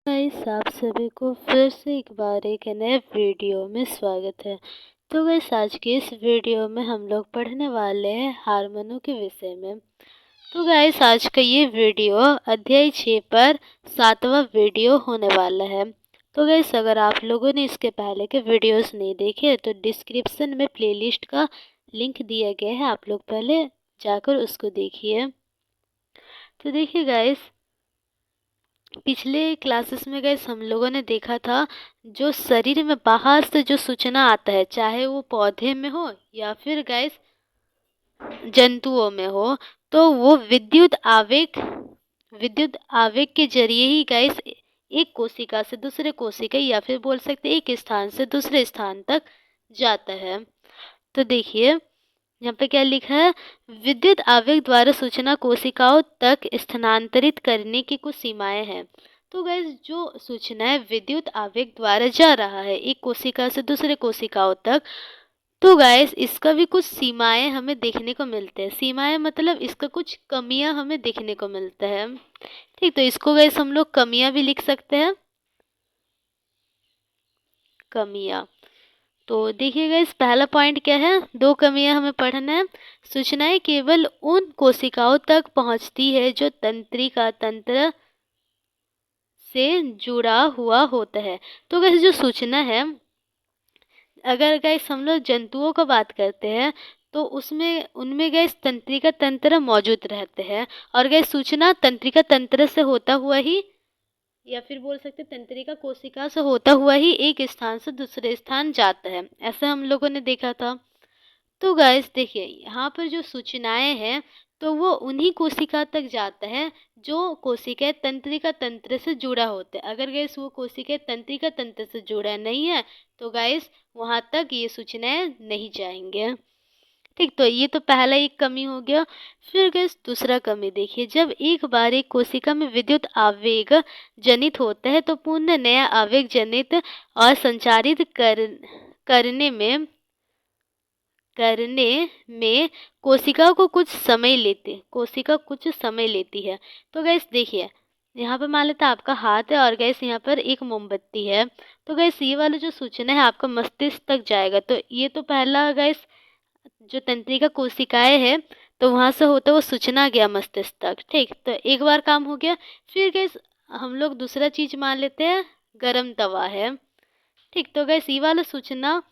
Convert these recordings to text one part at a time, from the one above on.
Guys, आप सभी को फिर से एक बार एक नए वीडियो में स्वागत है। तो गाइस, आज के इस वीडियो में हम लोग पढ़ने वाले हैं हार्मोनों के विषय में। तो गाइस, आज का ये वीडियो अध्याय 6 पर 7वां वीडियो होने वाला है। तो गाइस, अगर आप लोगों ने इसके पहले के वीडियोस नहीं देखे तो डिस्क्रिप्शन में प्लेलिस्ट का लिंक दिया गया है, आप लोग पहले जाकर उसको देखिए। तो देखिए गाइस, पिछले क्लासेस में गाइस हम लोगों ने देखा था जो शरीर में बाहर से जो सूचना आता है, चाहे वो पौधे में हो या फिर गाइस जंतुओं में हो, तो वो विद्युत आवेग के जरिए ही गाइस एक कोशिका से दूसरे कोशिका या फिर बोल सकते एक स्थान से दूसरे स्थान तक जाता है। तो देखिए यहाँ पे क्या लिखा है, विद्युत आवेग द्वारा सूचना कोशिकाओं तक स्थानांतरित करने की कुछ सीमाएं हैं। तो गाइस, जो सूचना है विद्युत आवेग द्वारा जा रहा है एक कोशिका से दूसरे कोशिकाओं तक, तो गाइस इसका भी कुछ सीमाएं हमें देखने को मिलते हैं। सीमाएं मतलब इसका कुछ कमियां हमें देखने को मिलता है। ठीक, तो इसको गाइस हम लोग कमियां भी लिख सकते हैं, कमियां। तो देखिएगा, इस पहला पॉइंट क्या है, दो कमियां हमें पढ़ना है। सूचनाएं केवल उन कोशिकाओं तक पहुंचती है जो तंत्रिका तंत्र से जुड़ा हुआ होता है। तो गैस जो सूचना है, अगर गैस हम लोग जंतुओं का बात करते हैं तो उसमें उनमें गैस तंत्रिका तंत्र मौजूद रहते हैं, और गैस सूचना तंत्रिका तंत्र से होता हुआ ही या फिर बोल सकते तंत्रिका कोशिका से होता हुआ ही एक स्थान से दूसरे स्थान जाता है, ऐसा हम लोगों ने देखा था। तो गाइस देखिए, यहाँ पर जो सूचनाएं हैं तो वो उन्हीं कोशिका तक जाता है जो कोशिका तंत्रिका तंत्र से जुड़ा होता है। अगर गाइस वो कोशिका तंत्रिका तंत्र से जुड़ा नहीं है तो गाइस वहाँ तक ये सूचनाएं नहीं जाएंगे। ठीक, तो ये तो पहला एक कमी हो गया। फिर गाइस दूसरा कमी देखिए, जब एक बार एक कोशिका में विद्युत आवेग जनित होता है तो पुनः नया आवेग जनित और संचारित करने में कोशिका कुछ समय लेती है। तो गैस देखिए, यहाँ पर मान लेते हैं आपका हाथ है और गैस यहाँ पर एक मोमबत्ती है। तो गैस ये वाला जो सूचना है आपका मस्तिष्क तक जाएगा। तो ये तो पहला गैस जो तंत्रिका कोशिकाएं है तो वहाँ से होता वो सूचना गया मस्तिष्क तक। ठीक, तो एक बार काम हो गया। फिर गैस हम लोग दूसरा चीज मान लेते हैं, गरम तवा है। ठीक, तो गैस ये वाला सूचना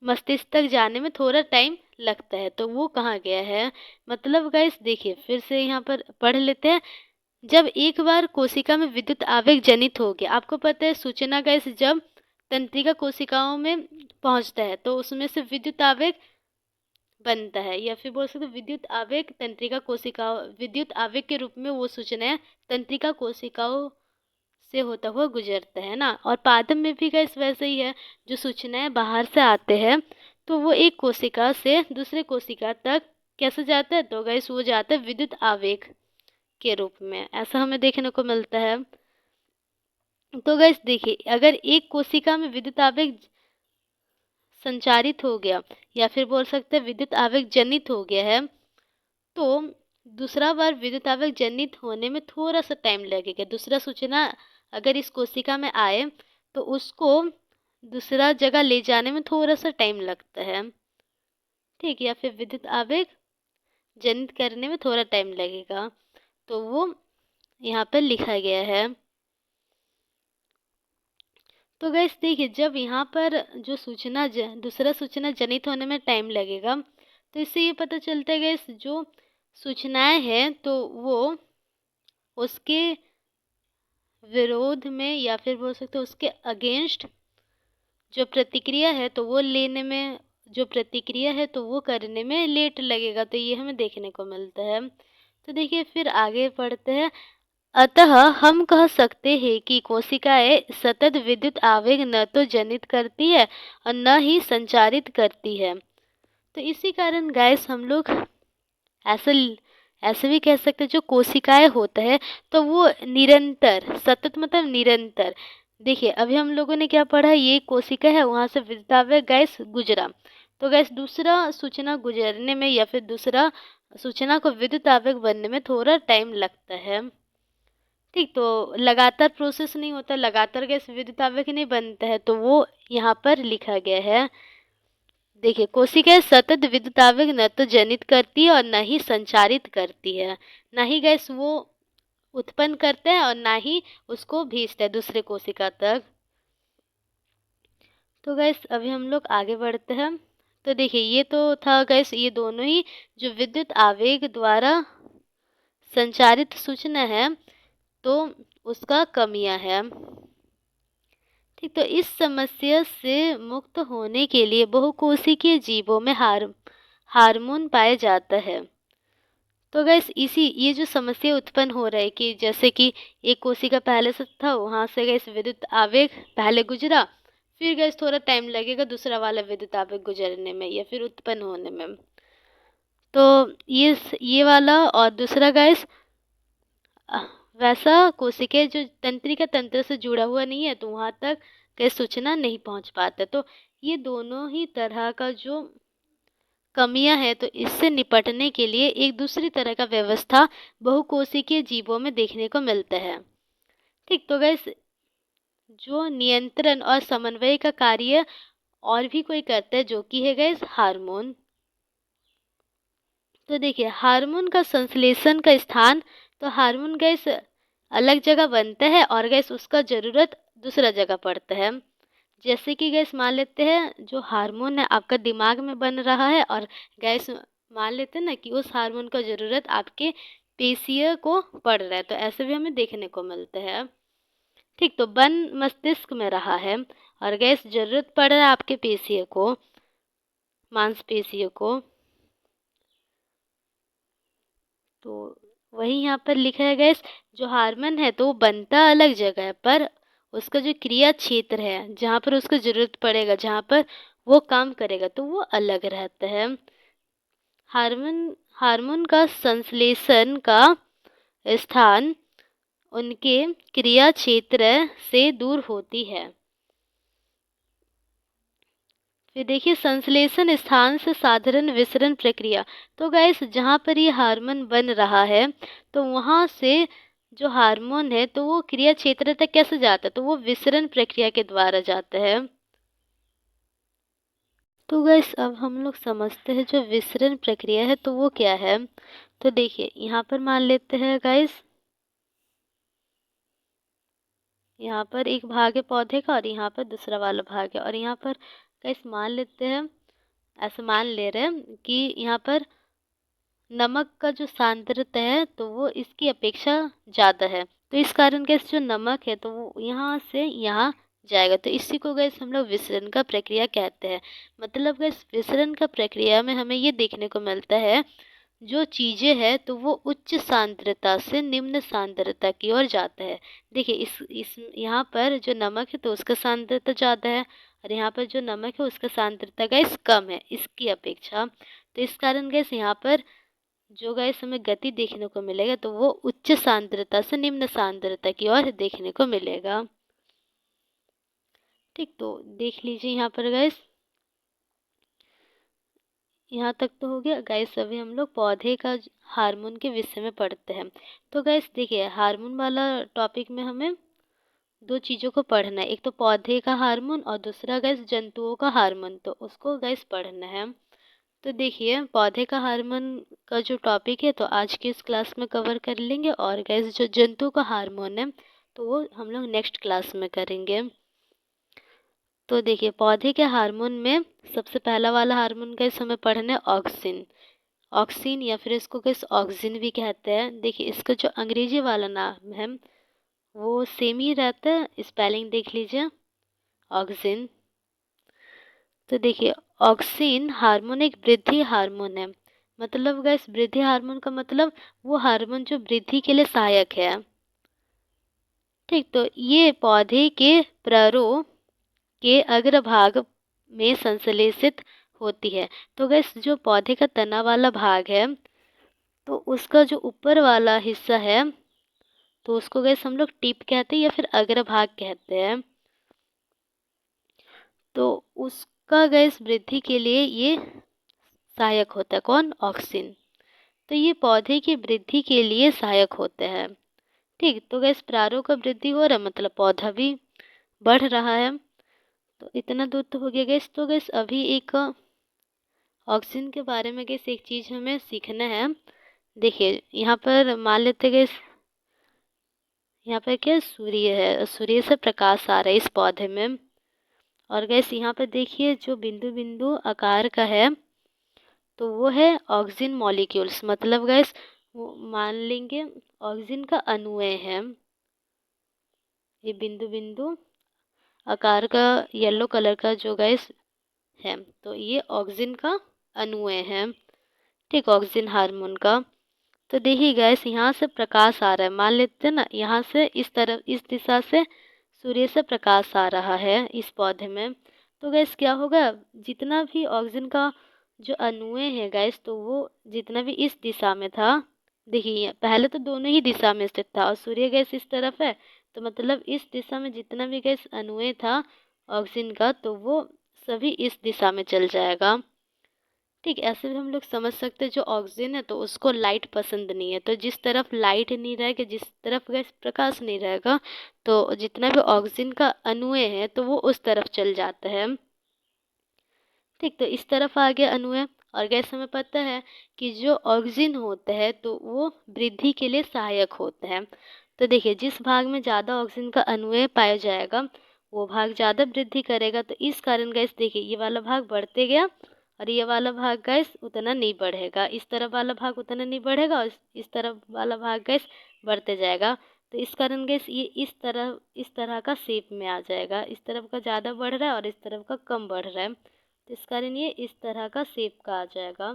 मस्तिष्क तक जाने में थोड़ा टाइम लगता है, तो वो कहाँ गया है। मतलब गाइस देखिए, फिर से यहाँ पर पढ़ लेते हैं। जब एक बार कोशिका में विद्युत आवेग जनित हो गया, आपको पता है सूचना गाइस जब तंत्रिका कोशिकाओं में पहुंचता है तो उसमें से विद्युत आवेग बनता है, या फिर बोल सकते विद्युत आवेग के रूप में वो सूचनाएं तंत्रिका कोशिकाओं से होता हुआ गुजरता है ना। और पादप में भी गैस वैसे ही है, जो सूचनाएं बाहर से आते हैं तो वो एक कोशिका से दूसरे कोशिका तक कैसे जाता है, तो गैस वो जाता है विद्युत आवेग के रूप में, ऐसा हमें देखने को मिलता है। तो गैस देखिए, अगर एक कोशिका में विद्युत आवेग संचारित हो गया या फिर बोल सकते हैं विद्युत आवेग जनित हो गया है, तो दूसरा बार विद्युत आवेग जनित होने में थोड़ा सा टाइम लगेगा। दूसरा सूचना अगर इस कोशिका में आए तो उसको दूसरा जगह ले जाने में थोड़ा सा टाइम लगता है। ठीक, या फिर विद्युत आवेग जनित करने में थोड़ा टाइम लगेगा, तो वो यहाँ पर लिखा गया है। तो गैस देखिए, जब यहाँ पर जो दूसरा सूचना जनित होने में टाइम लगेगा, तो इससे ये पता चलता है गैस जो सूचनाएं हैं तो वो उसके विरोध में या फिर बोल सकते हो उसके अगेंस्ट जो प्रतिक्रिया है तो वो करने में लेट लगेगा। तो ये हमें देखने को मिलता है। तो देखिए, फिर आगे पढ़ते हैं। अतः हम कह सकते हैं कि कोशिकाएं सतत विद्युत आवेग न तो जनित करती है और न ही संचारित करती है। तो इसी कारण गैस हम लोग ऐसे ऐसे भी कह सकते हैं, जो कोशिकाएं होता है तो वो निरंतर, सतत मतलब निरंतर। देखिए, अभी हम लोगों ने क्या पढ़ा, ये कोशिका है, वहाँ से विद्युत आवेग गैस गुजरा, तो गैस दूसरा सूचना गुजरने में या फिर दूसरा सूचना को विद्युत आवेग बनने में थोड़ा टाइम लगता है। ठीक, तो लगातार प्रोसेस नहीं होता, लगातार गैस विद्युत आवेग नहीं बनता है, तो वो यहाँ पर लिखा गया है। देखिए, कोशिकाएं सतत विद्युत आवेग न तो जनित करती है और न ही संचारित करती है, ना ही गैस वो उत्पन्न करते हैं और ना ही उसको भेजते हैं दूसरे कोशिका तक। तो गैस अभी हम लोग आगे बढ़ते हैं। तो देखिए, ये तो था गैस, ये दोनों ही जो विद्युत आवेग द्वारा संचारित सूचना है, तो उसका कमियां है। ठीक, तो इस समस्या से मुक्त होने के लिए बहुकोशिकीय जीवों में हार्मोन पाया जाता है। तो गैस इसी ये जो समस्या उत्पन्न हो रहा है कि जैसे कि एक कोशिका पहले से था, वहां से गैस विद्युत आवेग पहले गुजरा, फिर गैस थोड़ा टाइम लगेगा दूसरा वाला विद्युत आवेग गुजरने में या फिर उत्पन्न होने में। तो ये वाला और दूसरा गैस वैसा कोशिका जो तंत्रिका तंत्र से जुड़ा हुआ नहीं है, तो वहां तक गैस सूचना नहीं पहुंच पाता। तो ये दोनों ही तरह का जो कमियां हैं, तो इससे निपटने के लिए एक दूसरी तरह का व्यवस्था बहुकोशिकीय जीवों में देखने को मिलता है। ठीक, तो गैस जो नियंत्रण और समन्वय का कार्य और भी कोई करता है, जो कि है गैस हार्मोन। तो देखिए, हार्मोन का संश्लेषण का स्थान, तो हार्मोन गैस अलग जगह बनता है और गैस उसका ज़रूरत दूसरा जगह पड़ता है। जैसे कि गैस मान लेते हैं जो हार्मोन है आपका दिमाग में बन रहा है, और गैस मान लेते हैं ना कि उस हार्मोन का ज़रूरत आपके पेशियों को पड़ रहा है, तो ऐसे भी हमें देखने को मिलता है। ठीक, तो बन मस्तिष्क में रहा है और गैस ज़रूरत पड़ रहा है आपके पेशियों को, मांसपेशियों को। तो वही यहाँ पर लिखा है गैस, जो हार्मोन है तो वो बनता अलग जगह है, पर उसका जो क्रिया क्षेत्र है जहाँ पर उसको ज़रूरत पड़ेगा, जहाँ पर वो काम करेगा, तो वो अलग रहता है। हार्मोन हार्मोन का संश्लेषण का स्थान उनके क्रिया क्षेत्र से दूर होती है। फिर देखिए, संश्लेषण स्थान से साधारण विसरण प्रक्रिया, तो गैस जहाँ पर ये हार्मोन बन रहा है, तो वहाँ से जो हार्मोन है तो वो क्रिया क्षेत्र तक कैसे जाता है, तो वो विसरण प्रक्रिया के द्वारा जाता है। तो गैस अब हम लोग समझते हैं जो विसरण प्रक्रिया है तो वो क्या है। तो देखिए, यहाँ पर मान लेते हैं गैस, यहाँ पर एक भाग है पौधे का और यहाँ पर दूसरा वाला भाग है, और यहाँ पर गैस मान लेते हैं, ऐसे मान ले रहे हैं कि यहाँ पर नमक का जो सांद्रता है तो वो इसकी अपेक्षा ज़्यादा है, तो इस कारण गैस जो नमक है तो वो यहाँ से यहाँ जाएगा, तो इसी को गैस हम लोग विसरण का प्रक्रिया कहते हैं। मतलब गैस विसरण का प्रक्रिया में हमें ये देखने को मिलता है, जो चीज़ें हैं तो वो उच्च सांद्रता से निम्न सांद्रता की ओर जाता है। देखिए, इस यहाँ पर जो नमक है तो उसका सांद्रता ज़्यादा है, और यहाँ पर जो नमक है उसका सांद्रता गैस कम है इसकी अपेक्षा। तो इस कारण गैस यहाँ पर जो गैस हमें गति देखने को मिलेगा तो वो उच्च सांद्रता से निम्न सांद्रता की ओर देखने को मिलेगा। ठीक, तो देख लीजिए यहाँ पर गैस, यहाँ तक तो हो गया गैस। अभी हम लोग पौधे का हार्मोन के विषय में पढ़ते हैं। तो गैस देखिए, हार्मोन वाला टॉपिक में हमें दो चीज़ों को पढ़ना है, एक तो पौधे का हार्मोन और दूसरा गैस जंतुओं का हार्मोन, तो उसको गैस पढ़ना है। तो देखिए, पौधे का हार्मोन का जो टॉपिक है तो आज की इस क्लास में कवर कर लेंगे, और गैस जो जंतु का हार्मोन है तो वो हम लोग नेक्स्ट क्लास में करेंगे। तो देखिए, पौधे के हार्मोन में सबसे पहला वाला हार्मोन गैस हमें पढ़ना है ऑक्सिन। ऑक्सिन या फिर इसको गैस ऑक्सिन भी कहते हैं। देखिए, इसका जो अंग्रेजी वाला नाम है वो सेम ही रहता है, स्पेलिंग देख लीजिए, ऑक्सिन। तो देखिए, ऑक्सिन हार्मोन एक वृद्धि हार्मोन है। मतलब गैस वृद्धि हार्मोन का मतलब वो हार्मोन जो वृद्धि के लिए सहायक है। ठीक, तो ये पौधे के प्ररों के अग्रभाग में संश्लेषित होती है। तो गैस जो पौधे का तना वाला भाग है तो उसका जो ऊपर वाला हिस्सा है तो उसको गैस हम लोग टिप कहते हैं या फिर अग्रभाग कहते हैं। तो उसका गैस वृद्धि के लिए ये सहायक होता है, कौन, ऑक्सिन। तो ये पौधे की वृद्धि के लिए सहायक होते हैं। ठीक, तो गैस प्रारों का वृद्धि हो रहा है मतलब पौधा भी बढ़ रहा है। तो इतना दूर तो हो गया गैस। तो गैस अभी एक ऑक्सीजन के बारे में गैस एक चीज़ हमें सीखना है। देखिए यहाँ पर मान लेते गैस, यहाँ पर क्या सूर्य है, सूर्य से प्रकाश आ रहा है इस पौधे में। और गैस यहाँ पर देखिए जो बिंदु बिंदु आकार का है तो वो है ऑक्सीजन मॉलिक्यूल्स, मतलब गैस वो मान लेंगे ऑक्सीजन का अणुएं है। ये बिंदु बिंदु आकार का येलो कलर का जो गैस है तो ये ऑक्सीजन का अणुएं है। ठीक, ऑक्सीजन हार्मोन का। तो देखिए गैस यहाँ से प्रकाश आ रहा है, मान लेते हैं ना, यहाँ से इस तरफ इस दिशा से सूर्य से प्रकाश आ रहा है इस पौधे में। तो गैस क्या होगा, जितना भी ऑक्सीजन का जो अणुएं है गैस तो वो जितना भी इस दिशा में था, देखिए पहले तो दोनों ही दिशा में स्थित था और सूर्य गैस इस तरफ है, तो मतलब इस दिशा में जितना भी गैस अणुएं था ऑक्सीजन का तो वो सभी इस दिशा में चल जाएगा। ठीक, ऐसे भी हम लोग समझ सकते हैं जो ऑक्सीजन है तो उसको लाइट पसंद नहीं है, तो जिस तरफ लाइट नहीं रहेगा, जिस तरफ गैस प्रकाश नहीं रहेगा तो जितना भी ऑक्सीजन का अणुएं है तो वो उस तरफ चल जाता है। ठीक, तो इस तरफ आ गया अणुएं। और गैस हमें पता है कि जो ऑक्सीजन होता है तो वो वृद्धि के लिए सहायक होता है। तो देखिए जिस भाग में ज़्यादा ऑक्सीजन का अणुएं पाया जाएगा वो भाग ज़्यादा वृद्धि करेगा। तो इस कारण गैस देखिए ये वाला भाग बढ़ते गया और ये वाला भाग गैस उतना नहीं बढ़ेगा, इस तरफ वाला भाग उतना नहीं बढ़ेगा और इस तरफ वाला भाग गैस बढ़ते जाएगा। तो इस कारण गैस ये इस तरह का शेप में आ जाएगा, इस तरफ का ज़्यादा बढ़ रहा है और इस तरफ का कम बढ़ रहा है, तो इस कारण ये इस तरह का शेप का आ जाएगा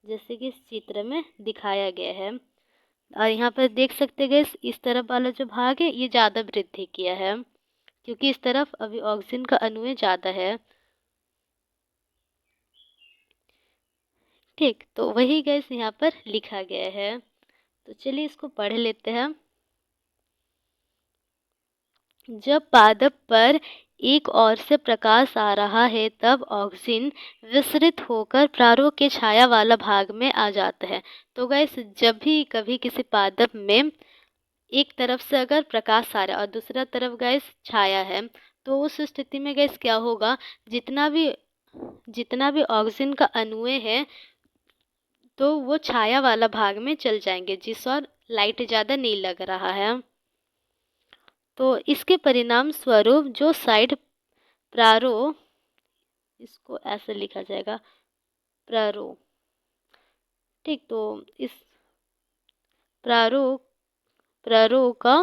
जैसे कि इस चित्र में दिखाया गया है। और यहाँ पर देख सकते हैं गैस इस तरफ वाला जो भाग है ये ज़्यादा वृद्धि किया है क्योंकि इस तरफ अभी ऑक्सीजन का अणुएं ज़्यादा है। ठीक, तो वही गैस यहाँ पर लिखा गया है, तो चलिए इसको पढ़ लेते हैं। जब पादप पर एक ओर से प्रकाश आ रहा है तब ऑक्सीजन विसरित होकर प्रारों के छाया वाला भाग में आ जाता है। तो गैस जब भी कभी किसी पादप में एक तरफ से अगर प्रकाश आ रहा है और दूसरा तरफ गैस छाया है तो उस स्थिति में गैस क्या होगा, जितना भी ऑक्सीजन का अणुएं है तो वो छाया वाला भाग में चल जाएंगे जिस और लाइट ज़्यादा नहीं लग रहा है। तो इसके परिणाम स्वरूप जो साइड प्रारो, इसको ऐसे लिखा जाएगा प्रारो। ठीक, तो इस प्रारो प्रारो का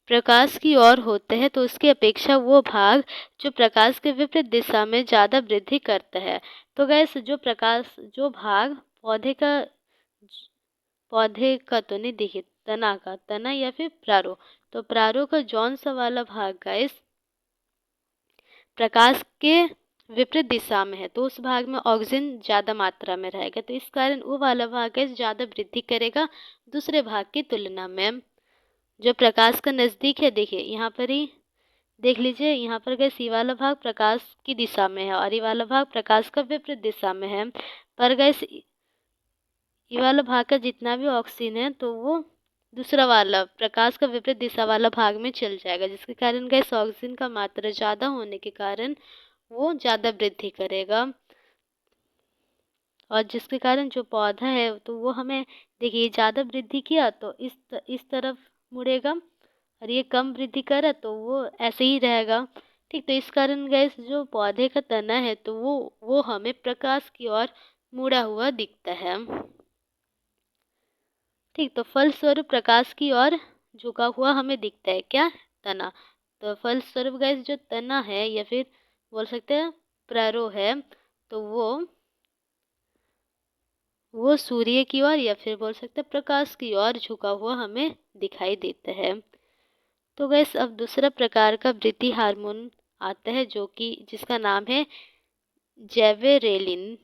प्रकाश की ओर होते हैं तो उसकी अपेक्षा वो भाग जो प्रकाश के विपरीत दिशा में ज़्यादा वृद्धि करता है। तो गैस जो भाग पौधे का तो नहीं, देखिए तना या फिर प्रारो, तो प्रारो का जौन सा वाला भाग गैस प्रकाश के विपरीत दिशा में है तो उस भाग में ऑक्सीजन ज़्यादा मात्रा में रहेगा, तो इस कारण वो वाला भाग गैस ज़्यादा वृद्धि करेगा दूसरे भाग की तुलना में जो प्रकाश का नज़दीक है। देखिए यहाँ पर ही देख लीजिए, यहाँ पर गैस ये वाला भाग प्रकाश की दिशा में है और ये वाला भाग प्रकाश का विपरीत दिशा में है, पर गैस ये वाला भाग का जितना भी ऑक्सीजन है तो वो दूसरा वाला प्रकाश का विपरीत दिशा वाला भाग में चल जाएगा, जिसके कारण गैस ऑक्सीजन का मात्रा ज़्यादा होने के कारण वो ज़्यादा वृद्धि करेगा और जिसके कारण जो पौधा है तो वो हमें देखिए ज़्यादा वृद्धि किया तो इस तरफ मुड़ेगा और ये कम वृद्धि करे तो वो ऐसे ही रहेगा। ठीक, तो इस कारण गैस जो पौधे का तना है तो वो हमें प्रकाश की ओर मुड़ा हुआ दिखता है। ठीक, तो फलस्वरूप प्रकाश की ओर झुका हुआ हमें दिखता है क्या, तना। तो फलस्वरूप गैस जो तना है या फिर बोल सकते हैं प्रारो है तो वो सूर्य की ओर या फिर बोल सकते हैं प्रकाश की ओर झुका हुआ हमें दिखाई देता है। तो गैस अब दूसरा प्रकार का वृद्धि हार्मोन आता है जो कि जिसका नाम है जेवेरेलिन।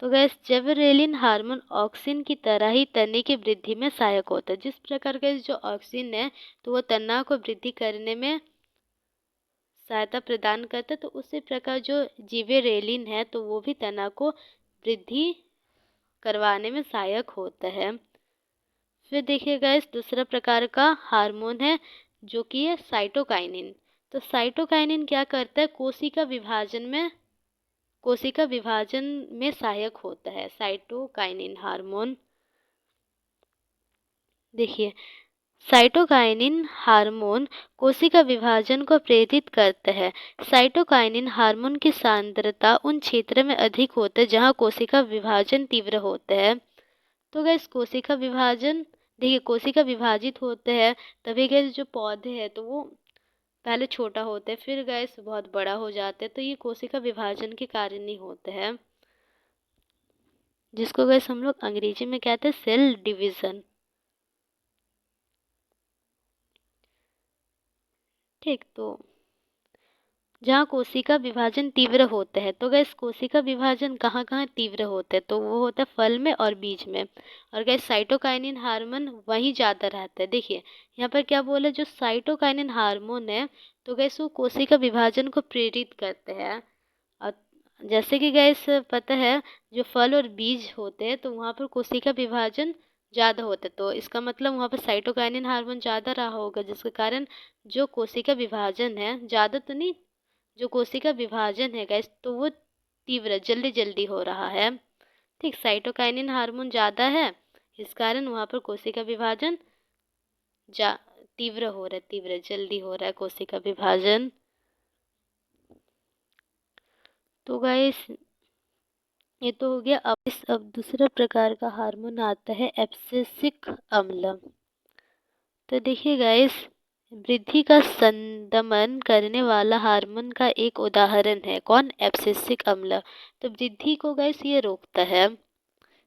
तो गैस जेवेरेलिन हार्मोन ऑक्सिन की तरह ही तने की वृद्धि में सहायक होता है। जिस प्रकार का जो ऑक्सिन है तो वो तना को वृद्धि करने में सहायता प्रदान करता है, तो उसी प्रकार जो जिबेरेलिन है तो वो भी तना को वृद्धि करवाने में सहायक होता है। फिर देखिए गाइस दूसरा प्रकार का हार्मोन है जो कि है साइटोकाइनिन। तो साइटोकाइनिन क्या करता है, कोशिका विभाजन में सहायक होता है साइटोकाइनिन हार्मोन। देखिए साइटोकाइनिन हार्मोन कोशिका विभाजन को प्रेरित करता है। साइटोकाइनिन हार्मोन की सांद्रता उन क्षेत्र में अधिक होता है जहां कोशिका विभाजन तीव्र होता है। तो गैस कोशिका विभाजन, देखिए कोशिका विभाजित होते हैं तभी गैस जो पौधे हैं तो वो पहले छोटा होता है फिर गैस बहुत बड़ा हो जाता है, तो ये कोशिका विभाजन के कारण ही होता है, जिसको गैस हम लोग अंग्रेजी में कहते हैं सेल डिवीजन। ठीक, तो जहाँ कोशिका विभाजन तीव्र होता है, तो गैस कोशिका विभाजन कहाँ कहाँ तीव्र होता है, तो वो होता है फल में और बीज में। और गैस साइटोकाइनिन हार्मोन वहीं ज़्यादा रहता है। देखिए यहाँ पर क्या बोला, जो साइटोकाइनिन हार्मोन है तो गैस वो कोशिका विभाजन को प्रेरित करते हैं। और जैसे कि गैस पता है जो फल और बीज होते हैं तो वहाँ पर कोशिका विभाजन ज़्यादा होता है, तो इसका मतलब वहाँ पर साइटोकाइनिन हार्मोन ज़्यादा रहा होगा, जिसके कारण जो कोशिका विभाजन है ज़्यादा तो नहीं, जो कोशिका विभाजन है गैस तो वो तीव्र जल्दी जल्दी हो रहा है। ठीक, साइटोकाइनिन हार्मोन ज़्यादा है इस कारण वहाँ पर कोशिका विभाजन जा तीव्र हो रहा है, तीव्र जल्दी हो रहा है कोशिका विभाजन। तो गैस ये तो हो गया। अब दूसरा प्रकार का हार्मोन आता है एब्सिसिक अम्ल। तो देखिए गाइस वृद्धि का संदमन करने वाला हार्मोन का एक उदाहरण है कौन, एब्सिसिक अम्ल। तो वृद्धि को गैस ये रोकता है।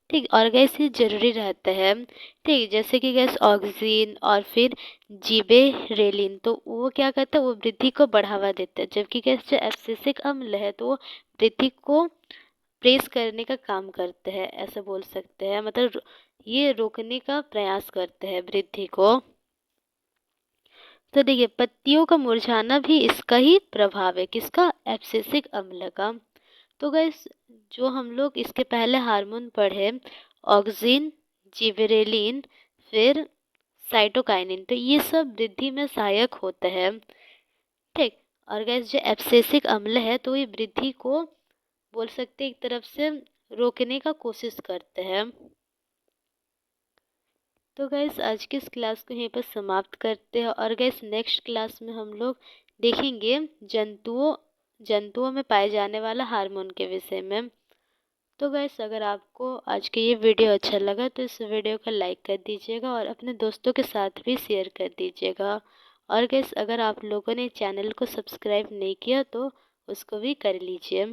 ठीक, और गैस ये जरूरी रहता है। ठीक, जैसे कि गैस ऑक्सीन और फिर जिबेरेलिन, तो वो क्या करता है, वो वृद्धि को बढ़ावा देता है, जबकि गैस जो एब्सिसिक अम्ल है तो वो वृद्धि को प्रेस करने का काम करते हैं, ऐसा बोल सकते हैं, मतलब ये रोकने का प्रयास करते हैं वृद्धि को। तो देखिए पत्तियों का मुरझाना भी इसका ही प्रभाव है, किसका, एब्सिसिक अम्ल का। तो गैस जो हम लोग इसके पहले हार्मोन पढ़े, ऑक्सीन, जिबरेलिन, फिर साइटोकाइनिन, तो ये सब वृद्धि में सहायक होता है। ठीक, और गैस जो एब्सिसिक अम्ल है तो ये वृद्धि को बोल सकते हैं एक तरफ से रोकने का कोशिश करते हैं। तो गैस आज की इस क्लास को यहीं पर समाप्त करते हैं, और गैस नेक्स्ट क्लास में हम लोग देखेंगे जंतुओं में पाए जाने वाला हार्मोन के विषय में। तो गैस अगर आपको आज की ये वीडियो अच्छा लगा तो इस वीडियो को लाइक कर दीजिएगा और अपने दोस्तों के साथ भी शेयर कर दीजिएगा। और गैस अगर आप लोगों ने चैनल को सब्सक्राइब नहीं किया तो उसको भी कर लीजिए।